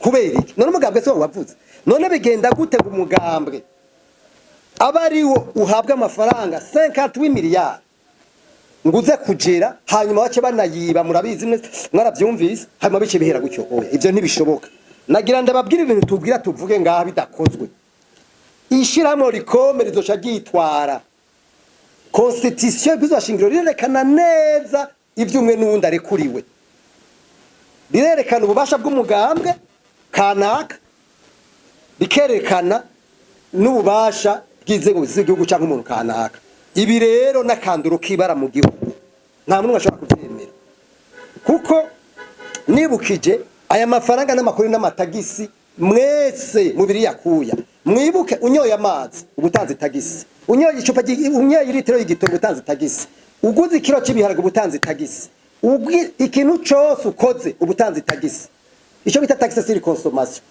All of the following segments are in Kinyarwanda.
kubera iki none umugambwe so wavuze none bigenda gute ngo umugambwe abariwo uhabwa amafaranga 58 miliyari nguze kugera hanyuma bace banayiba murabizi mwarabyumvise hanyuma bice bihera gutyo oya ivyo ntibishoboka nagira ndababwira ibintu tubwira tuvuge ngaha bidakozwe ishiramo rikome rizoca gitwara constitution bizashingiro rirerekana neza ivyumwe n'undi arekuriwe rirerekana ububasha bw'umugambwe kanaka bikerekana n'ububasha bw'inzego z'igihugu cyangwa umuntu kanaka ibi rero nakanduro kibara mu gihugu nta muntu ashobora kuvyemera kuko nibukije aya mafaranga n'amakuru n'amatagisi mwese mubiri yakuya mwibuke unyoye amazi ubutanze tagisi unyoye icupa unyoye litiro y'igitoro ubutanze tagisi uguze ikiro cy'ibiharage ubutanze tagisi ikintu cyose ukoze ubutanze tagisi icyo bita taxe sur consommation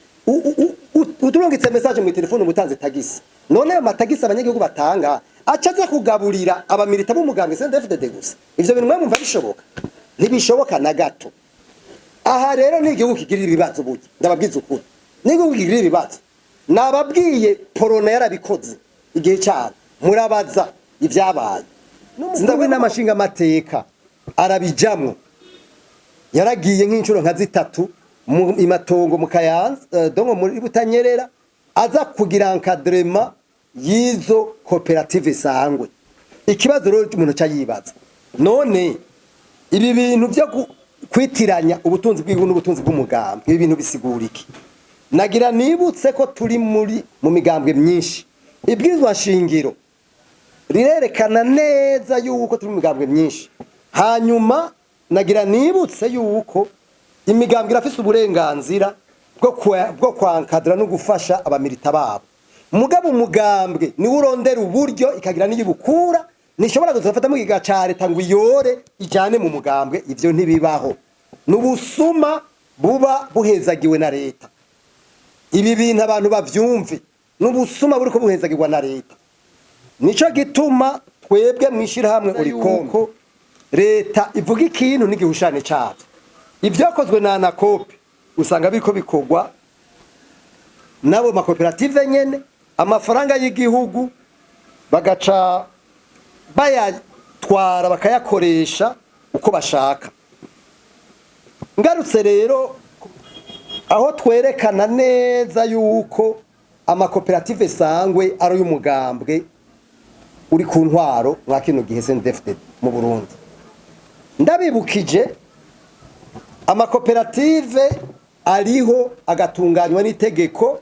uturungitse message mu telefone ubutanze tagisi none ayo matagisi abanyagihugu batanga acaza kugaburira abamilita b'umugambwe CNDD-FDD gusa ivyo bintu mwumva bishoboka ntibishoboka na gato aha rero ni igihugu kigira ibibazo buye ndababwiza ukuri ni igihugu kigira ibibazo nababwiye porona yarabikoze igihe cyane murabaza ivyabaye ndabwe n'amashinga mateka arabijamwe yaragiye nk'incuro nka zitatu mu imatongo mu Kayanza dongo muri Butanyerera aza kugira encadrement yizo koperative sangwe ikibazo rero umuntu cyayibaza none ibi bintu byo kwitiranya ubutunzi bw'igihugu n'ubutunzi bw'umugambwe ibi bintu bisigura iki nagira nibutse ko turi mu migambwe myinshi ibwizwa shingiro rirerekana neza yuko turi mu migambwe myinshi hanyuma nagira nibutse yuko imigambwe irafise uburenganzira bwo kwankadra no gufasha abamilita babo mugabo umugambwe ni urondera uburyo ikagira n'iyibukura nishobora guzafata mu giga ca leta ngo iyore ijane mu mugambwe ivyo ntibibaho n'ubusuma buba buhezagiwe na leta ibi bintu abantu bavyumve n'ubusuma buriko buhezagirwa na leta nico gituma twebwe mwishira hamwe urikonko leta ivuga ikintu n'igihushane cyacu ibyakozwe na anakope usanga biko bikogwa nabo makoperative nyene amafaranga y'igihugu bagaca bayatwara bakayakoresha uko bashaka ngarutse rero aho twerekana neza yuko amakoperative sangwe ari y'umugambwe uri ku ntwaro mwa kino gihe CNDD-FDD mu Burundi ndabibukije amakoperative ariho agatunganywa n'itegeko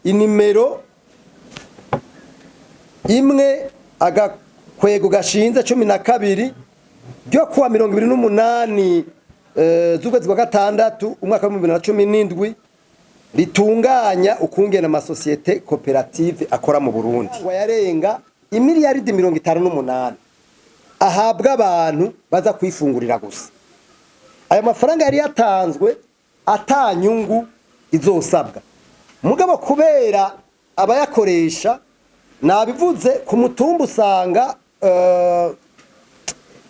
inimero imwe agakwego gashinze 12 byo kuwa 28 z'ukwezi kwa gatandatu umwaka wa 2017 ritunganya ukungena amasosiyete koperative akora mu Burundi yarenga imiliyaridi 58 ahabwa abantu baza kwifungurira gusa aya mafaranga yari yatanzwe atanyungu izosabwa mugabo kubera abayakoresha nabivuze ku mutumba usanga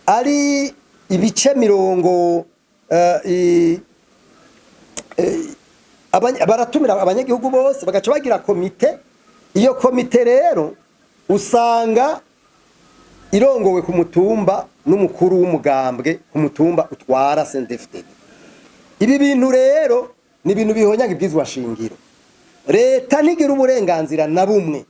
ari ibice 70 baratumira abanyagihugu bose bagaca bagira komite iyo komite rero usanga irongowe ku mutumba n'umukuru w'umugambwe ku mutumba utwara CNDD-FDD ibi bintu rero ni ibintu bihonyanga ibwizwa shingiro leta ntigira uburenganzira na bumwe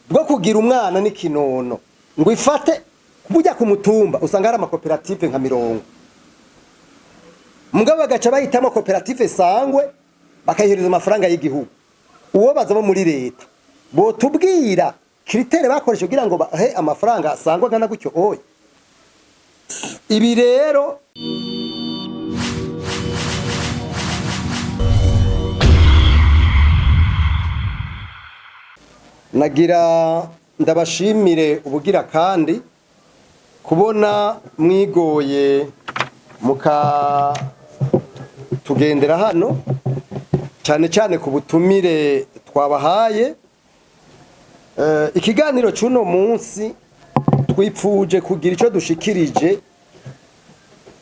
bwo kugira umwana n'ikinono ngo ifate kubujya ku mutumba usanga hari amakoperative nka 100 mugabo bagaca bahitamo koperative sangwe bakayihereza amafaranga y'igihugu uwo bazamo muri leta bo tubwira kritere bakoresha kugira ngo bahe amafaranga asangwa gana gutyo oya ibi rero nagira ndabashimire ubugira kandi kubona mwigoye muka tugendera hano cyane cyane ku butumire twabahaye ikiganiro cy'uno munsi twipfuje kugira icyo dushikirije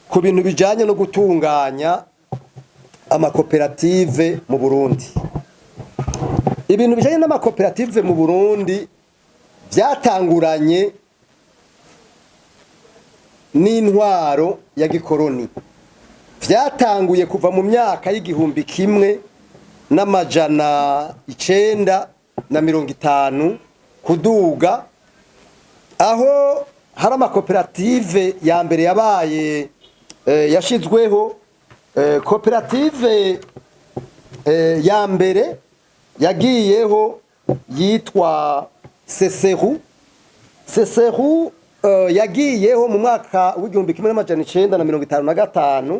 ku bintu bijanye no gutunganya amakoperative mu Burundi. Ibintu bijanye n'amakoperative mu Burundi byatanguranye n'intwaro ya gikoroni. Vyatanguye kuva mu myaka y'igihumbi kimwe n'amajana 950 kuduga, aho hari amakoperative ya mbere yabaye yashizweho. Koperative ya mbere yagiyeho yitwa Seseru. Seseru yagiyeho mu mwaka w'igihumbi kimwe n'amajana 955.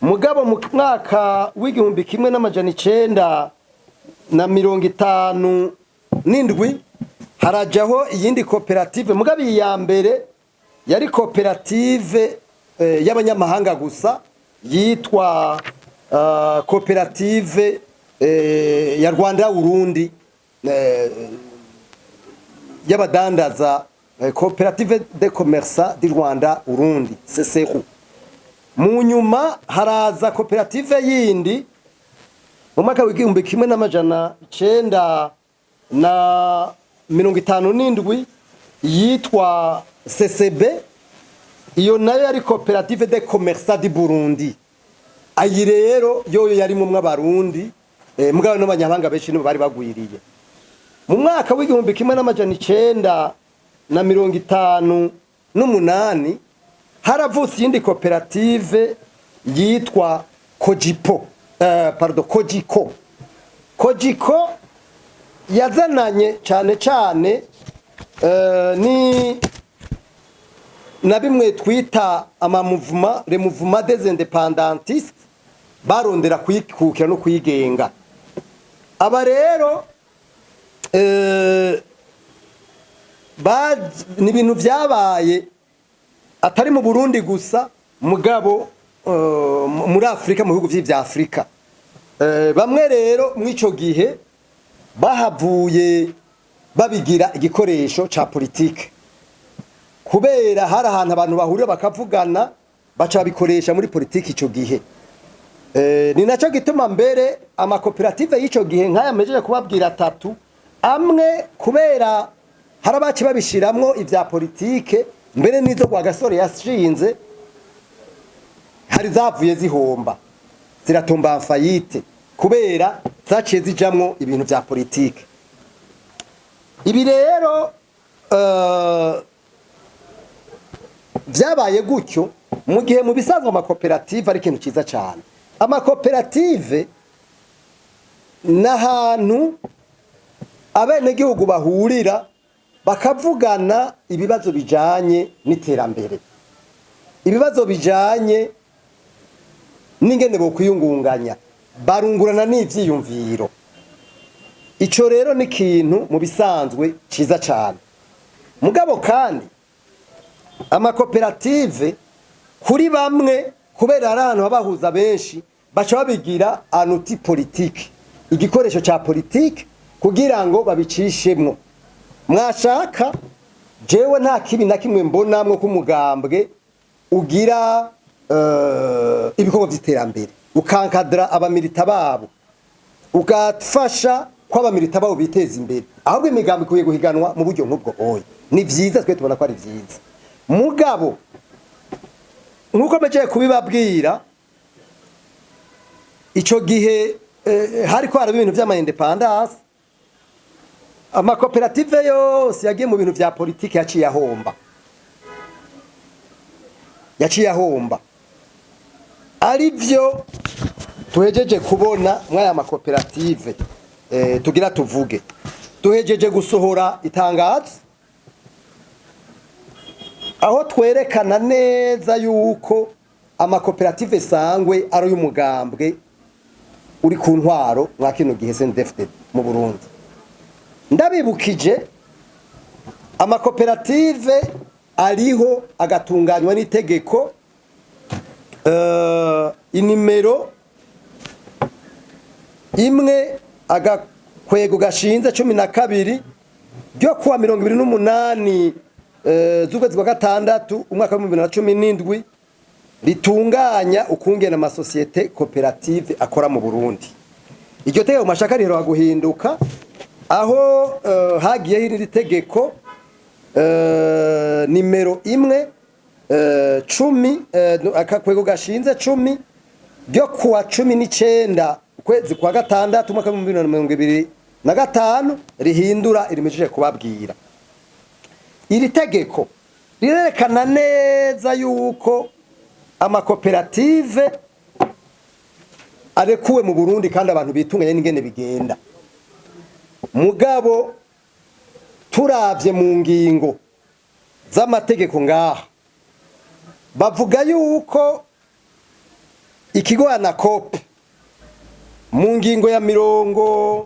Mugabo mu mwaka w'igihumbi kimwe n'amajana 957 harajaho iyindi koperative. Mugabo ya mbere yari koperative y'abanyamahanga gusa yitwa koperative ya Rwanda Urundi y'abadandaza, Coopérative de Commerce du Rwanda Urundi CCRU. Mu nyuma haraza koperative yindi mu mwaka w'igihumbi kimwe n'amajana 957 yitwa CCB. Iyo nayo yari Coopérative de Commerce du Burundi. Ayi rero yo yari mu mw'abarundi, mugabo n'abanyamahanga benshi nibo bari bagwiriye. Mu mwaka w'igihumbi kimwe n'amajana 958 haravutse yindi koperative yitwa Kojiko. Kojiko yazananye cyane ni na bimwe twita amamuvuma, le mouvement des indépendantistes barondera kwikukira no kwigenga. Aba rero ni ibintu byabaye atari mu Burundi gusa, mugabo muri Afrika, mu bihugu vya Afrika. Bamwe rero mw'ico gihe bahavuye babigira igikoresho ca politike, kubera hari ahantu abantu bahurira bakavugana baca babikoresha muri politiki ico gihe. Ni naco gituma mbere amakoperative y'ico gihe nk'aya mejeje kubabwira 3 amwe, kubera hari abaci babishiramwo ivya politike, mbere nizo kwa Gasore yashinze hari zavuye zihomba, ziratomba amfayite kubera zaciye zijamwo ibintu vya politike. Ibi rero vyabaye gutyo mu gihe mu bisanzwe amakoperative ari ikintu ciza cyane. Amakoperative n'ahantu abenegihugu bahurira bakavugana ibibazo bijanye n'iterambere, ibibazo bijanye n'ingene bo kwiyungunganya, barungurana n'ivyiyumviro. Ico rero ni ikintu mu bisanzwe ciza cyane. Mugabo kandi amakoperative kuri bamwe, kubera ari ahantu babahuza benshi, baca babigira anuti politike, igikoresho ca politike kugira ngo babicishemwo. Mwashaka jewe nta kibi na kimwe mbonamwo k'umugambwe ugira ibikorwa vy'iterambere, ukankadra abamilita babo, ugafasha ko abamilita babo biteza imbere. Ahubwo imigambi kuye guhiganwa mu buryo nk'ubwo oya, ni vyiza, twe tubona ko ari vyiza. Mugabo nkuko meje kubibabwira, ico gihe hari ko haraba ibintu vy'ama-independance, amakoperative yose yagiye mu bintu vya politike yaciye ahomba. Arivyo tuhejeje kubona mwaya makoperative. Tugira tuvuge tuhejeje gusohora itangazo aho twerekana neza yuko amakoperative sangwe ari y'umugambwe uri ku ntwaro mwa kino gihe CNDD-FDD mu Burundi. Ndabibukije amakoperative ariho agatunganywa n'itegeko inimero imwe agakwego gashinze 12 ryo kuwa 28 z'ukwezi kwa gatandatu umwaka wa 2017 ritunganya ukungena amasosiyete koperative akora mu Burundi. Iryo tegeko mashaka rero guhinduka aho hagiye iri tegeko nimero 10 akakwego gashinze 10 ryo kuwa 19 ukwezi kwa gatandatu mwaka 2025 rihindura irimejeje kubabwira. Iri tegeko rirerekana neza yuko amakoperative arekuwe mu Burundi kandi abantu bitunganye n'ingene bigenda. Mugabo turavye mu ngingo z'amategeko ngaha bavuga yuko ikigo ANACOP mu ngingo ya 60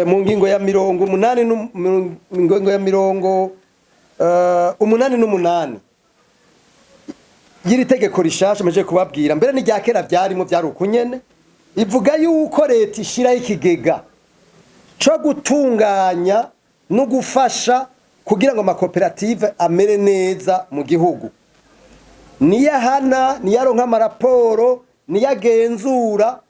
mu ngingo ya 80 ngingo ya 88 yiri tegeko rishasha meje kubabwira mbere ni rya kera byarimo byari ukunyene ivuga yuko leta ishira ikigega cyo gutunganya no gufasha kugira ngo amakoperative amere neza mu gihugu. Niyahana niyaronka amaraporo niyagenzura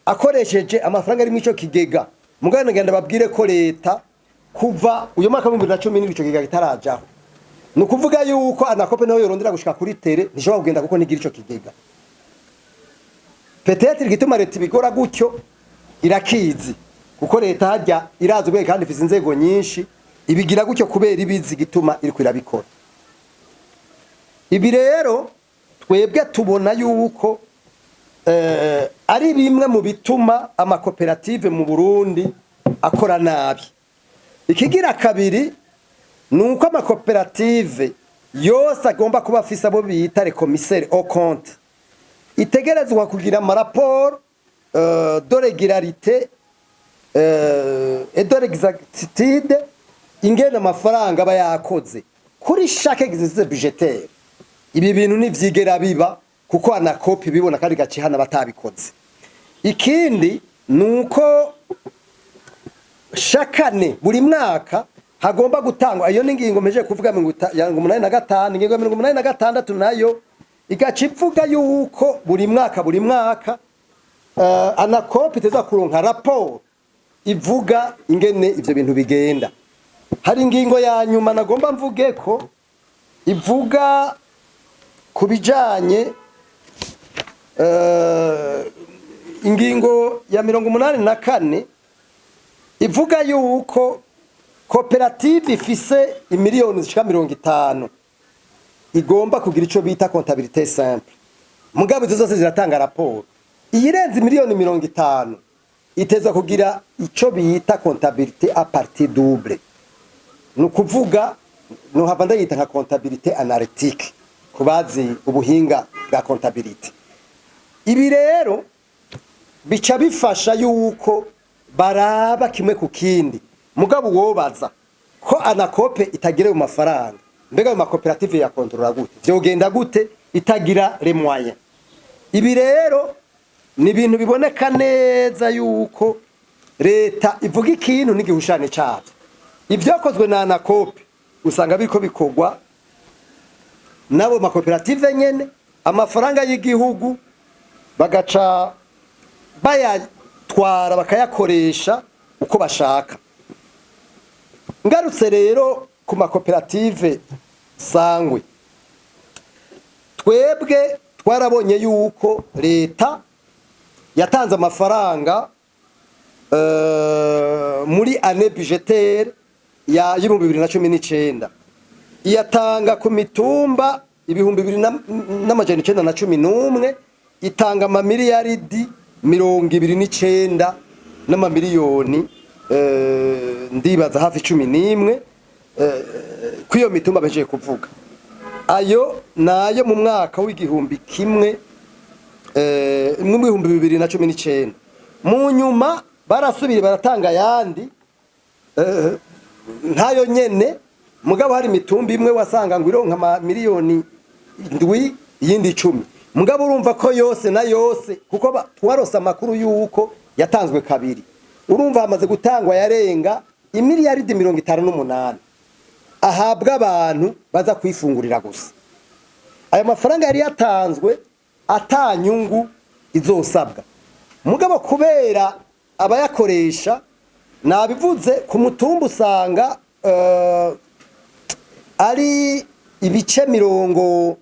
akoresheje amafaranga ari mu ico kigega. Mugabo ngenda babwire ko leta kuva uyo mwaka 2010 n'ico kigega kitarajaho. Nukuvuga yuko ANACOP nayo yorondera gushika kuri tere nishobora kugenda kuko nigira ico kigega. Peut-être gituma leta bigora gutyo irakizi kuko leta hajya irazwe kandi ifise inzego nyinshi ibigira gutyo kubera ibizi gituma iri kwirabikora. Ibi rero twebwe tubona yuko ari bimwe mu bituma amakoperative mu Burundi akora nabi. Ikigira kabiri nuko amakoperative yose agomba kuba afise abo bita les commissaires au compte itegerezwa kugira amaraporo de régularité et de l'exactitude ingena amafaranga aba yakoze kuri chaque exercice budgétaire. Ibi bintu nivyigera biba kuko ANACOP bibona kandi gacihana batabikoze. Ikindi nuko shakane buri mwaka hagomba gutangwa iyo ningingo meje kuvuga ngo 85 ingingo 86 nayo igacivuga yuko buri mwaka ANACOP iteza kuronka raporo ivuga ingene ivyo bintu bigenda. Hari ingingo ya nyuma nagomba mvuge ko ivuga kubijanye ingingo ya 84 ivuga yuko koperative ifise imiliyoni zishika 50 igomba kugira ico bita comptabilité simple. Mugabo izo zose ziratanga raporo. Iyirenze miliyoni 50 iteza kugira ico bita comptabilité à partie double. Nukuvuga no havanda yita nka comptabilité analytique kubazi ubuhinga bwa comptabilité. Ibi rero bica bifasha yuko baraba kimwe ku kindi. Mugabo wobaza ko ANACOP itagira mu mafaranga mbega mu makoperative ya contrôle gute vyogenda gute itagira les moyens. Ibi rero ni ibintu biboneka neza yuko leta ivuga ikintu n'igihushane cyavyo. Ivyakozwe na ANACOP usanga biko bikogwa nabo makoperative nyene amafaranga y'igihugu bagaca bayatwara bakayakoresha uko bashaka. Ngarutse rero ku makoperative sangwe twebwe twarabonye yuko leta yatanze amafaranga muri année budgétaire ya 2019 iyatanga ku mitumba 2019 itanga amamiliyaridi 29 n'amamiliyoni ndibaza hafi 11 kwiyo mitumba beje kuvuga ayo nayo mu mwaka w'igihumbi kimwe mu 2019 mu nyuma barasubira baratanga yandi ntayo nyene mugabo hari mitumba imwe wasanga ngo ironka amamiliyoni 7 yindi 10 mugabo urumva ko yose na yose kuko twarose amakuru yuko yatanzwe kabiri urumva hamaze gutangwa yarenga imiliyaridi 58 ahabwa abantu baza kwifungurira gusa. aya mafaranga yari yatanzwe atanyungu izosabwa. Mugabo kubera abayakoresha nabivuze ku mutumba usanga ari ibice 70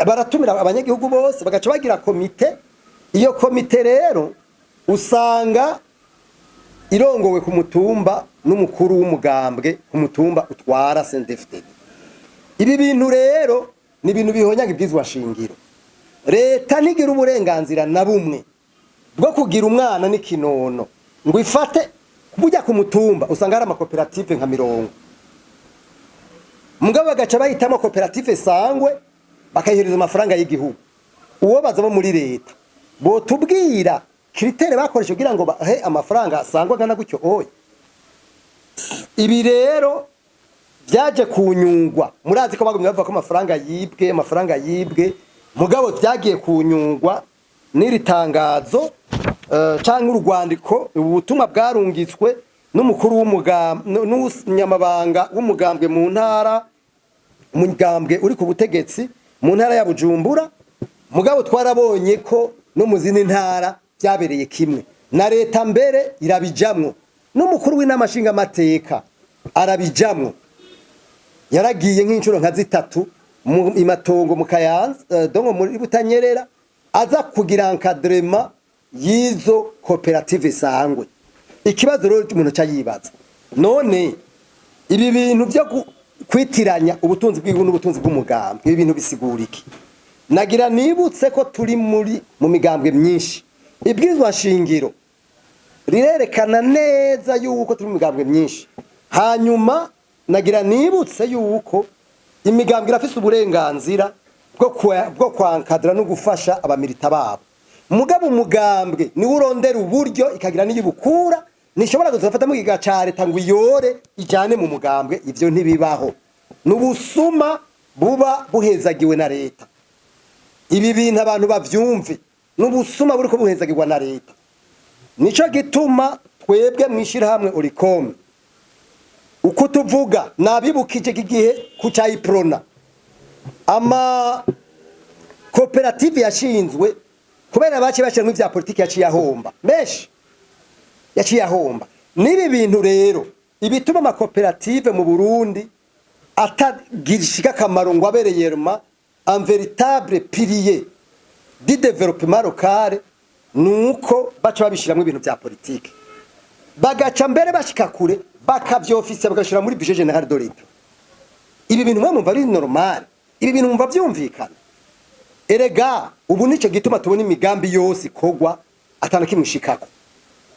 baratumira abanyagihugu bose bagaca bagira komite. Iyo komite rero usanga irongowe ku mutumba n'umukuru w'umugambwe ku mutumba utwara CNDD-FDD. Ibi bintu rero ni ibintu bihonyanga ibyizwa shingiro. Leta ntigira uburenganzira na bumwe bwo kugira umwana n'ikinono ngo ifate kujya ku mutumba usanga hari amakoperative nka 100. Mugabo bagaca bahitamo koperative sangwe bakayihereza amafaranga y'igihugu. Uwo bazamo muri leta bo tubwira kritere bakoresha kugira ngo bahe amafaranga sangwa gana gutyo oya. Ibi rero byaje kunyungwa, murazi ko bagumye bavuga ko amafaranga yibwe mugabo byagiye kunyungwa n'iri tangazo canke urwandiko ubutumwa bwarungitswe n'umukuru n'umunyamabanga w'umugambwe mu ntara, umugambwe uri ku butegetsi mu ntara ya Bujumbura. Mugabo twarabonye ko no mu zindi ntara byabereye kimwe, na leta mbere irabijamwo, n'umukuru w'inamashinga amateka arabijamwo. Yaragiye nk'incuro nka 3 mu imatongo mu Kayanza dongo muri Butanyerera aza kugira encadrement yizo koperative sangwe. Ikibazo rero umuntu cyayibaza, none ibi bintu byo kwitiranya ubutunzi bw'igihugu n'ubutunzi bw'umugambwe ibi bintu bisigura iki? Nagira nibutse ko turi mu migambwe myinshi. Ibwirizwa shingiro rirerekana neza yuko turi mu migambwe myinshi. Hanyuma nagira nibutse yuko imigambwe irafise uburenganzira bwo kwankadra no gufasha abamilita babo. Mugabo umugambwe ni urondera uburyo ikagira n'iyibukura, nishobora kuzafata mu giga leta ngo iyore ijane mu mugambwe. Ivyo ntibibaho, n'ubusuma buba buhezagiwe na leta. Ibi bintu abantu bavyumve, n'ubusuma buriko buhezagirwa na leta. Nico gituma twebwe mwishira hamwe Oricom uko tuvuga nabibukije igihe ku cyayiprona ama koperative yashinzwe kubera bace bashira mu vya politiki yaciye ahomba menshi, yaciye ahomba. Nibi bintu rero ibituma ama koperative mu Burundi atagirishika kamaro ngo abereyerma un véritable pilier du développement local, nuko baca babishiramwe ibintu vya politiki bagaca mbere bashika kure bakavyofisa bagashira muri budget général de l'État. Ibi bintu mwumva ari normal, ibi bintu mwumva vyumvikana. Erega ubu nico gituma tubona imigambi yose kogwa atana kimwishikako.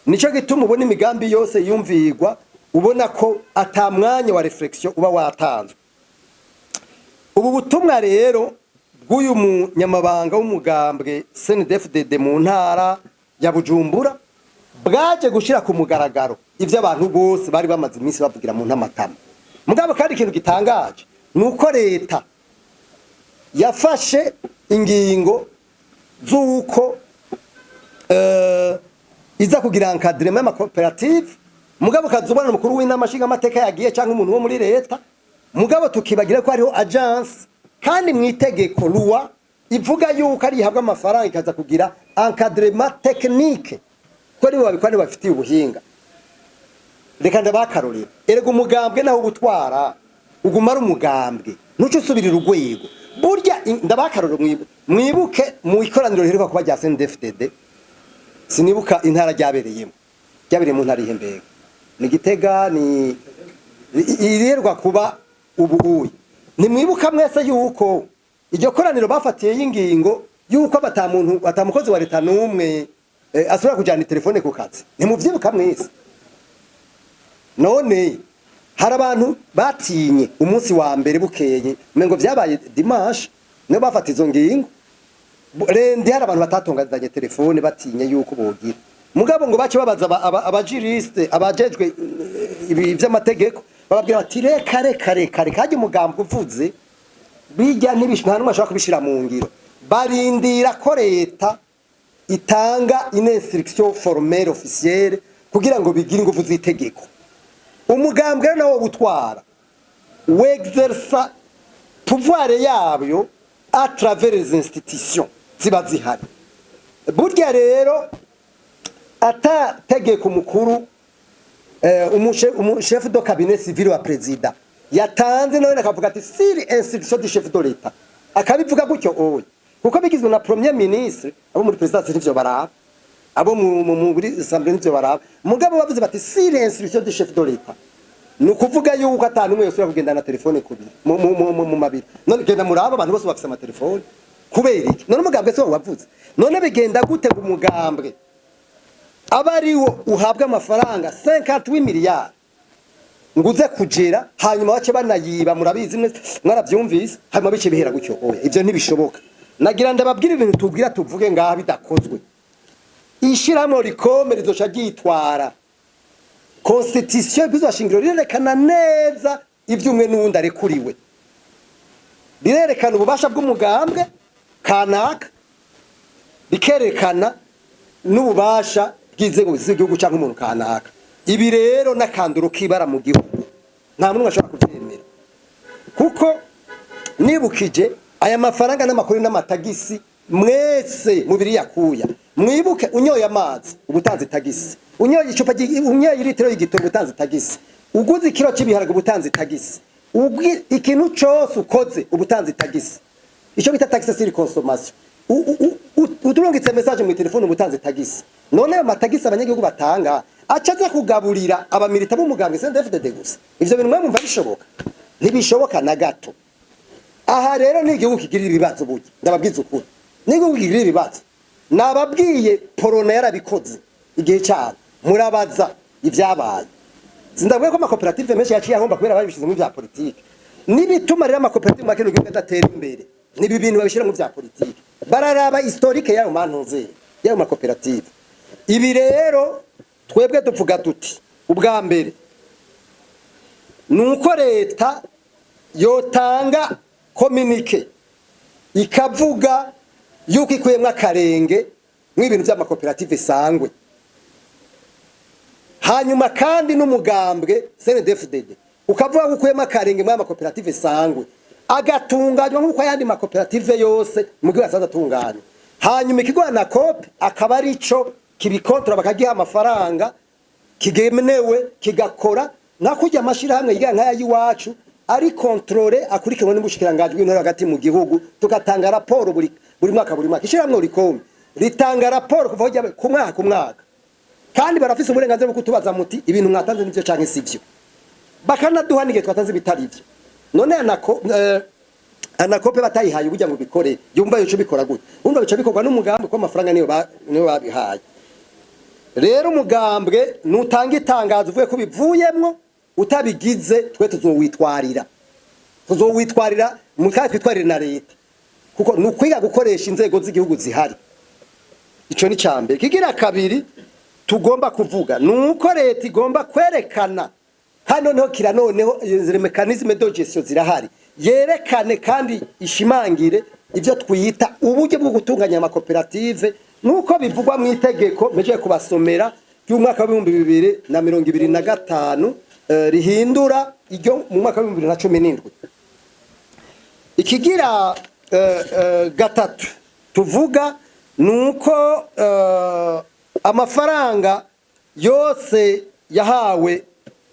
Nico gituma ubona imigambi yose yumvigwa ubona ko atamwanya wa reflexion uba watanzwe. Ubu butumwa rero bw'uyu munyamabanga w'umugambwe CNDD-FDD mu ntara ya Bujumbura bwaje gushira ku mugaragaro ivyo abantu bose bari bamaze iminsi bavugira mu ntamatama. Mugabo kandi ikintu gitangaje nuko leta yafashe ingingo z'uko iza kugira encadrement ma cooperative. Mugabo kazubana mukuru w'inamashinga amateka yagiye canke umuntu wo muri leta. Mugabo tukibagira ko hariho agence kandi mwitegeko loi ivuga yuko ari habwa amafaranga ikaza kugira encadrement technique ko ari babikwane bafitiye ubuhinga. Reka ndabakarorera, erega umugambwe naho gutwara ugumara umugambwe nuco usubirira urwego. Burya ndabakarorera mwibuke mu ikoraniro riheruka kuba rya CNDD-FDD, sinibuka intara ryabereye mu ntara ihembega ni Gitega, ni irerwa kuba ubuhuye. Nimwibuka mwese yuko iryo koraniro bafatiye y'ingingo yuko batamukozi wa leta numwe asubira kujana telefone ku kazi. Nimuvyibuka mwese. None hari abantu batinye umunsi wa mbere bukeye mengo vyabaye dimanche no bafata izo ngingo. Rendi hari abantu batatongazanye telefone batinye yuko bogira. Mugabo ngo bace babaza abajuriste abajejwe ibi vy'amategeko bababwira ati reka kaje umugambwe uvuze bijya nibishana n'umashaka kubishira mu ngiro. Barindira ko leta itanga une instruction formelle officielle kugira ngo bigire ingufu z'itegeko. Umugambwe nawo gutwara wexerça pouvoir yabyo à travers les institutions ziba zihari. Burya rero atategeka umukuru chef de cabinet civil wa president yatanze nawe akavuga ati siri institution du chef de l'etat akabivuga gutyo oye kuko bigizwe na premier ministre abo muri president n'ivyo baraba abo muri assemblée n'ivyo baraba mugabo bavuze bati siri institution du chef de l'etat nukuvuga yuko atanu umwe yose kugenda na telefone kubiri mu mabiri none genda muraba abantu bose bafise ama telefone kubera iki none umugambwe se wavuze none bigenda gute umugambwe abariwo uhabwa amafaranga 58 miliyari nguze kugera hanyuma bace banayiba murabizi mwaravyumvise hanyuma bice bihera gutyo oya ivyo ntibishoboka nagira ndababwira ibintu tubwira tuvuge ngaha bidakozwe ishiramo rikome rizoca gitwara constitution bizashingiro rirerekana neza ivyumwe n'undi arekuriwe rirerekana ububasha bw'umugambwe kanaka bikerekana n'ububasha bw'inzego z'igihugu cyangwa umuntu kanaka. Ibi rero nakanduro kibara mu gihugu nta muntu ashobora kubyemera kuko nibukije aya mafaranga n'amakuru n'amatagisi mwese mubiri yakuya mwibuke unyoye amazi ubutanze tagisi unyoye icupa unyoye litiro y'igitoro ubutanze tagisi uguze ikiro cy'ibiharage ubutanze tagisi ikintu cyose ukoze ubutanze tagisi icyo bita taxe sur consommation uturungitse message mu telefone ubutanze tagisi none ayo matagisi abanyagihugu batanga acaza kugaburira abamilita b'umugambwe CNDD-FDD gusa ivyo bintu mwe mumva bishoboka ntibishoboka na gato. Aha rero n'igihugu kigirira ibibazo buye ndababwiza ukuri n'igihugu kigirira ibibazo nababwiye porona yarabikoze igihe cyane murabaza ivyabaye sindabwiye ko amakoperative menshi yaciye ahomba kubera babishize mu bya politike nibituma rero amakoperative makino gihugu adatera imbere nibi bintu babishira mu bya politike bararaba historique yayo mantuze yayo makoperative. Ibi rero twebwe tuvuga tuti ubwa mbere nuko leta yotanga communique ikavuga yuko ikuyemwe akarenge mw'ibintu by'amakoperative sangwe hanyuma kandi n'umugambwe CNDD-FDD ukavuga ko ukuyemwe akarenge mw'amakoperative sangwe agatunganywa nk'uko ayandi makoperative yose mu gihe asanzwe atunganywa hanyuma ikigo na COP akaba ari ico kibikontora bakagiha amafaranga kigemenewe kigakora nakujya amashirahamwe yiga nkaya yiwacu ari controle akurikiranwa n'ubushikiranganje bw'intore hagati mu gihugu tugatanga raporo buri mwaka ishiramwe rikombe ritanga raporo kuva ku mwaka kandi barafise uburenganzira bwo kutubaza muti ibintu mwatanze n'ivyo canke sivyo bakanaduha nige twatanze bitari ivyo none anakope batayihaye ubujya ngo bikore yumva yico bikora gute umva bica bikorwa n'umugambwe ko amafaranga niyo babihaye. Rero umugambwe nutanga itangazo uvuye ko bivuyemwo utabigize twe tuzowitwarira mukati twitwarira na leta kuko nukwiga gukoresha inzego z'igihugu zihari. Ico ni cyambe kigira kabiri tugomba kuvuga nuko leta igomba kwerekana hano noneho kira noneho mechanisme de gestion zirahari yerekane kandi ishimangire ivyo twiyita uburyo bwo gutunganya amakoperative nuko bivugwa mu itegeko meje kubasomera y'umwaka wa 2025 rihindura iryo mu mwaka wa 2017. Ikigira gatatu tuvuga nuko amafaranga yose yahawe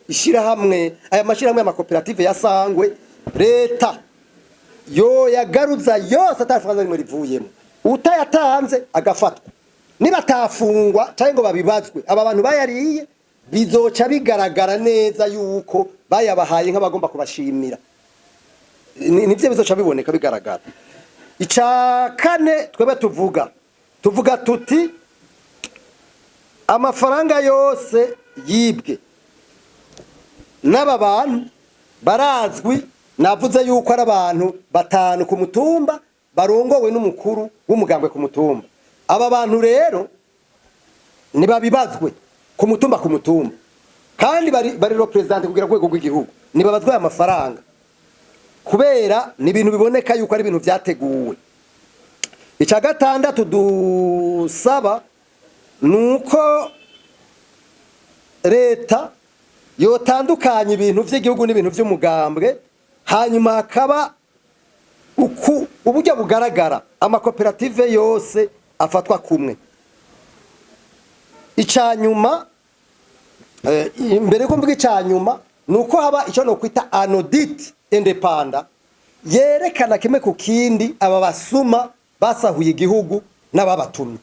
ishirahamwe aya mashirahamwe y'amakoperative yasangwe leta yo yagaruza yose atafaranga rimwe rivuyemo utayatanze agafatwa niba tafungwa cyangwa ngo babibazwe aba bantu bayariye bizoca bigaragara neza yuko bayabahaye nk'abagomba kubashimira nivyo bizoca biboneka bigaragara. Ica kane twebe tuvuga tuti amafaranga yose yibwe n'aba bantu barazwi navuze yuko ari abantu batanu ku mutumba barongowe n'umukuru w'umugambwe ku mutumba. Aba bantu rero nibabibazwe ku mutumba kandi bari represent kugira rwego rw'igihugu nibabazwe aya mafaranga kubera ni ibintu biboneka yuko ari ibintu byateguwe. Ica gatandatu dusaba nuko leta yotandukanya ibintu by'igihugu n'ibintu by'umugambwe hanyuma hakaba uburyo bugaragara amakoperative yose afatwa kumwe. Icanyuma imbere ko mvuga icanyuma nuko haba icyo no kwita audit independent yerekana kimwe ku kindi aba basuma basahuye igihugu n'ababatumye.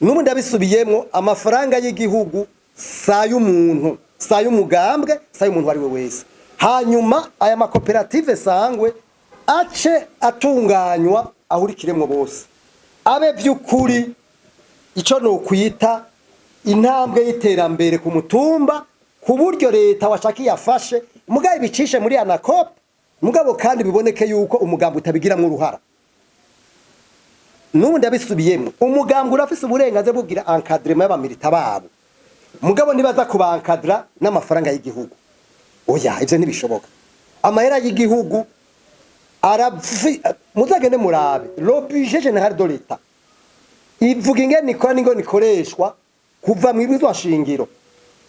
Nubu ndabisubiyemo amafaranga y'igihugu sayumuntu, sayumugambwe, sayumuntu wari we wese. Hanyuma aya makoperative sangwe ace atunganywa ahurikiremwe bose. Abe by'ukuri icyo no kwita intambwe y'iterambere ku mutumba ku buryo leta washaki yafashe mugabe bicishe muri anakop mugabo kandi biboneke yuko umugambo utabigiramo uruhara. Nubu ndabisubiyemo umugambo urafise uburenganzira bwo kugira encadrement y'abamilita babo mugabo nibaza kubankadra n'amafaranga y'igihugu. Oya ivyo ntibishoboka. Amahera y'igihugu muzagende murabe le budget général de l'État ivuga ingene ikora n'ingo nikoreshwa kuva mu ibizwa shingiro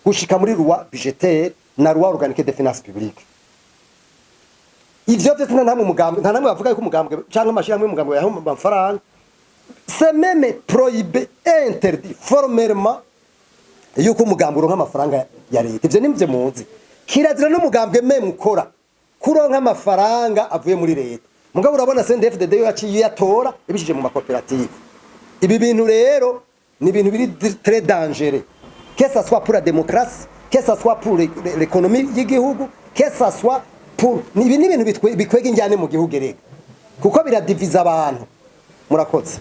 gushika muri loi budgétaire na loi organique des finances publiques. Ivyo vyose nta mugambo nta namwe bavuga ko umugambo cyangwa amashira mu mugambo yaho amafaranga c'est même prohibé interdit formellement yuko umugambo uronka amafaranga ya leta. Ivyo nimvye muzi kirazira no mugambwe meme ukora kuronka amafaranga avuye muri leta mugabo urabona CNDD-FDD yaciye yatora ibishije mu makoperative. Ibi bintu rero ni ibintu biri très dangereux, que ça soit pour la démocratie, que ça soit pour l'économie y'igihugu, que ça soit pour ni ibintu bikwega injyane mu gihugu rega kuko biradiviza abantu. Murakoze.